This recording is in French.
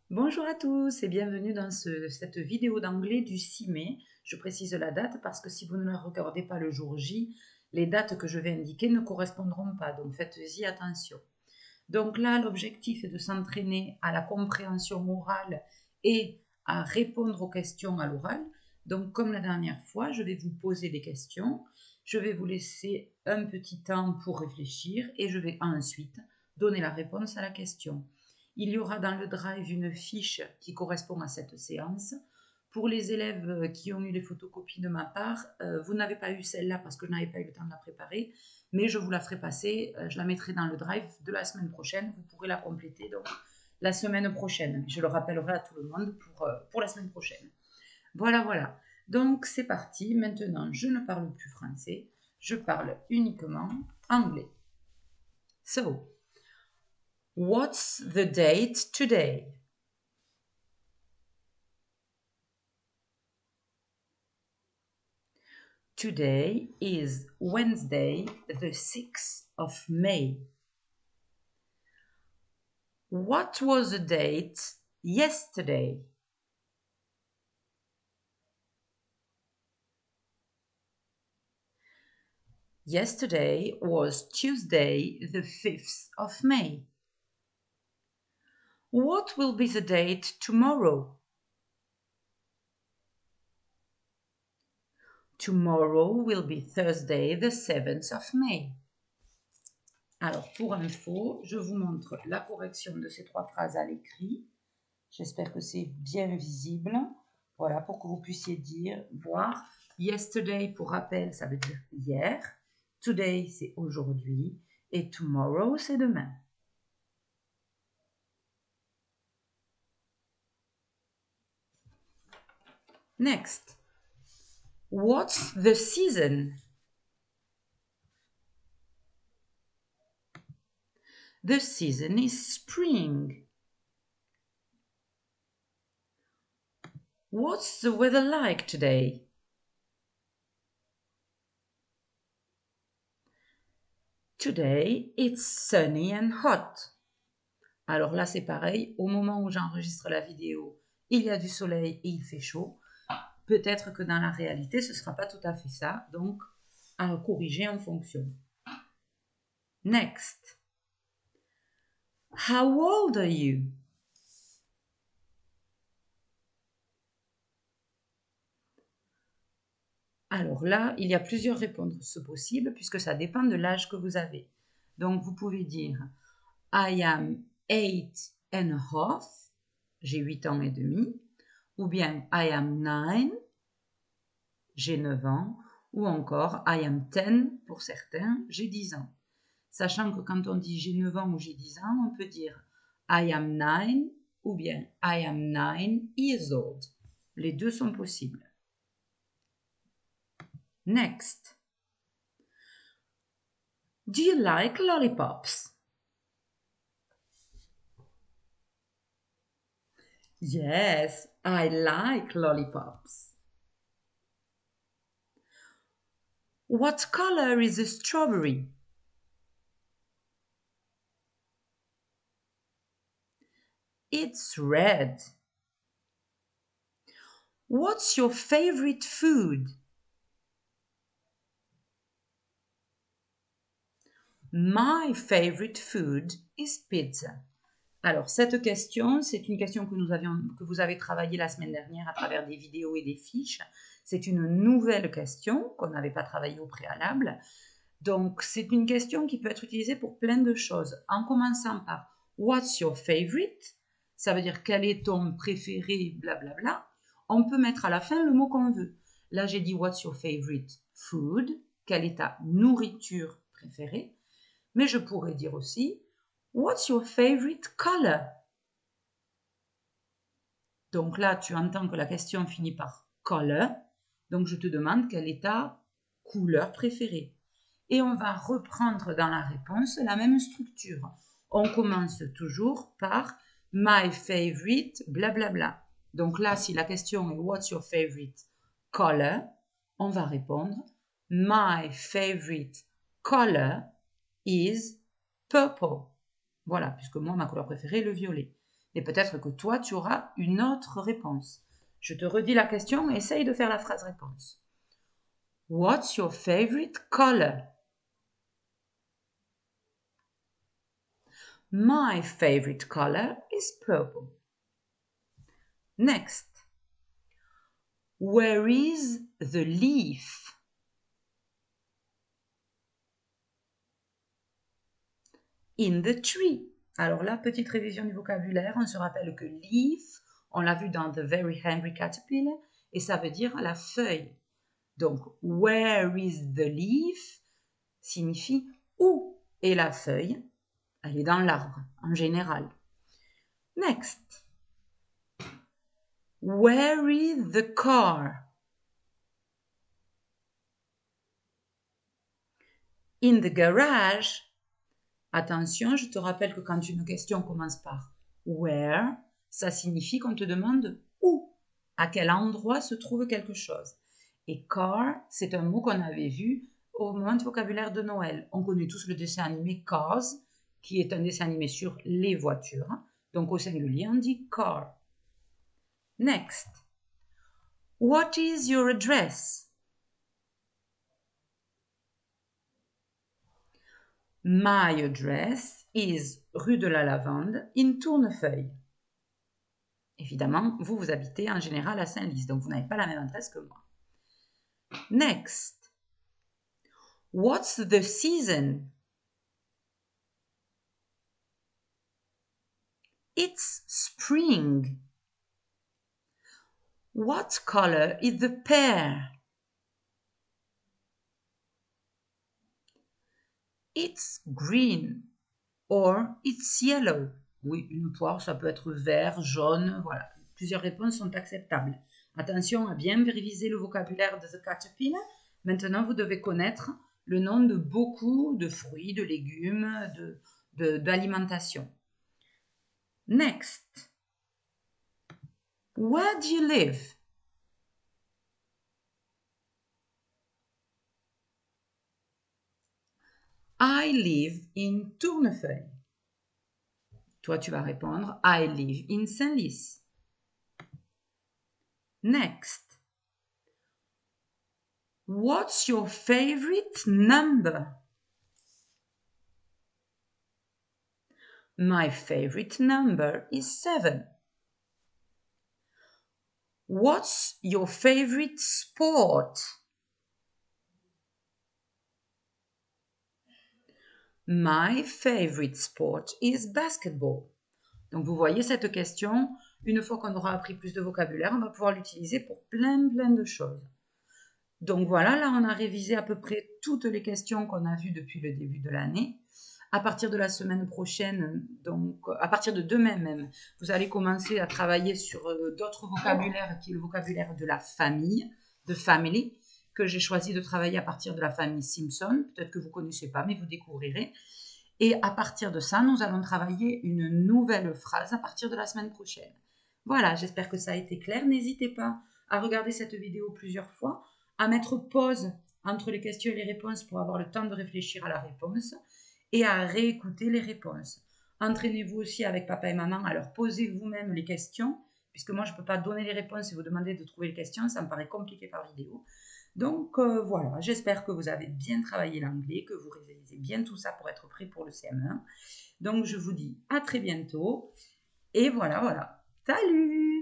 Bonjour à tous et bienvenue dans cette vidéo d'anglais du 6 mai. Je précise la date parce que si vous ne la regardez pas le jour J, les dates que je vais indiquer ne correspondront pas, donc faites-y attention. Donc là, l'objectif est de s'entraîner à la compréhension orale et à répondre aux questions à l'oral. Donc comme la dernière fois, je vais vous poser des questions, je vais vous laisser un petit temps pour réfléchir et je vais ensuite donner la réponse à la question. Il y aura dans le drive une fiche qui correspond à cette séance. Pour les élèves qui ont eu les photocopies de ma part, vous n'avez pas eu celle-là parce que je n'avais pas eu le temps de la préparer, mais je vous la ferai passer, je la mettrai dans le drive de la semaine prochaine. Vous pourrez la compléter donc la semaine prochaine. Je le rappellerai à tout le monde pour la semaine prochaine. Voilà, voilà. Donc c'est parti. Maintenant, je ne parle plus français, je parle uniquement anglais. So, what's the date today? Today is Wednesday, the 6th of May. What was the date yesterday? Yesterday was Tuesday, the 5th of May. What will be the date tomorrow? Tomorrow will be Thursday, the 7th of May. Alors, pour info, je vous montre la correction de ces trois phrases à l'écrit. J'espère que c'est bien visible. Voilà, pour que vous puissiez voir. Yesterday, pour rappel, ça veut dire hier. Today, c'est aujourd'hui. Et tomorrow, c'est demain. Next. What's the season? The season is spring. What's the weather like today? Today, it's sunny and hot. Alors là, c'est pareil. Au moment où j'enregistre la vidéo, il y a du soleil et il fait chaud. Peut-être que dans la réalité, ce ne sera pas tout à fait ça. Donc, à corriger en fonction. Next. How old are you? Alors là, il y a plusieurs réponses possibles puisque ça dépend de l'âge que vous avez. Donc, vous pouvez dire I am 8 and a half, j'ai 8 ans et demi, ou bien I am 9, j'ai 9 ans, ou encore I am 10 pour certains, j'ai 10 ans. Sachant que quand on dit j'ai 9 ans ou j'ai 10 ans, on peut dire I am 9 ou bien I am 9 years old. Les deux sont possibles. Next. Do you like lollipops? Yes, I like lollipops. What color is a strawberry? It's red. What's your favorite food? My favorite food is pizza. Alors, cette question, c'est une question que vous avez travaillée la semaine dernière à travers des vidéos et des fiches. C'est une nouvelle question qu'on n'avait pas travaillée au préalable. Donc, c'est une question qui peut être utilisée pour plein de choses. En commençant par « What's your favorite ?» Ça veut dire « Quel est ton préféré ?» blablabla. On peut mettre à la fin le mot qu'on veut. Là, j'ai dit « What's your favorite food ?» Quelle est ta nourriture préférée? Mais je pourrais dire aussi What's your favorite color? Donc là, tu entends que la question finit par color. Donc je te demande quelle est ta couleur préférée. Et on va reprendre dans la réponse la même structure. On commence toujours par my favorite blablabla. Donc là, si la question est What's your favorite color? On va répondre My favorite color is purple. Voilà, puisque moi, ma couleur préférée est le violet. Et peut-être que toi, tu auras une autre réponse. Je te redis la question, essaye de faire la phrase réponse. What's your favorite color? My favorite color is purple. Next. Where is the leaf? In the tree. Alors là, petite révision du vocabulaire, on se rappelle que leaf, on l'a vu dans The Very Hungry Caterpillar, et ça veut dire la feuille. Donc, where is the leaf signifie où est la feuille. Elle est dans l'arbre, en général. Next. Where is the car? In the garage. Attention, je te rappelle que quand une question commence par where, ça signifie qu'on te demande où, à quel endroit se trouve quelque chose. Et car, c'est un mot qu'on avait vu au moment du vocabulaire de Noël. On connaît tous le dessin animé Cars, qui est un dessin animé sur les voitures. Donc au singulier, on dit car. Next. What is your address? My address is rue de la Lavande in Tournefeuille. Évidemment, vous habitez en général à Saint-Lys, donc vous n'avez pas la même adresse que moi. Next. What's the season? It's spring. What color is the pear? It's green. Or it's yellow. Oui, une poire, ça peut être vert, jaune, voilà. Plusieurs réponses sont acceptables. Attention à bien réviser le vocabulaire de The Caterpillar. Maintenant, vous devez connaître le nom de beaucoup de fruits, de légumes, d'alimentation. Next. Where do you live? I live in Tournefeuille. Toi, tu vas répondre I live in Saint-Lys. Next. What's your favorite number? My favorite number is 7. What's your favorite sport? My favorite sport is basketball. Donc vous voyez cette question, une fois qu'on aura appris plus de vocabulaire, on va pouvoir l'utiliser pour plein de choses. Donc voilà, là on a révisé à peu près toutes les questions qu'on a vues depuis le début de l'année. À partir de la semaine prochaine, donc à partir de demain même, vous allez commencer à travailler sur d'autres vocabulaires, qui est le vocabulaire de la famille, de family, que j'ai choisi de travailler à partir de la famille Simpson. Peut-être que vous ne connaissez pas, mais vous découvrirez. Et à partir de ça, nous allons travailler une nouvelle phrase à partir de la semaine prochaine. Voilà, j'espère que ça a été clair. N'hésitez pas à regarder cette vidéo plusieurs fois, à mettre pause entre les questions et les réponses pour avoir le temps de réfléchir à la réponse et à réécouter les réponses. Entraînez-vous aussi avec papa et maman à leur poser vous-même les questions, puisque moi je ne peux pas donner les réponses et vous demander de trouver les questions, ça me paraît compliqué par vidéo. Donc voilà, j'espère que vous avez bien travaillé l'anglais, que vous réalisez bien tout ça pour être prêt pour le CM1. Donc je vous dis à très bientôt et voilà. Salut!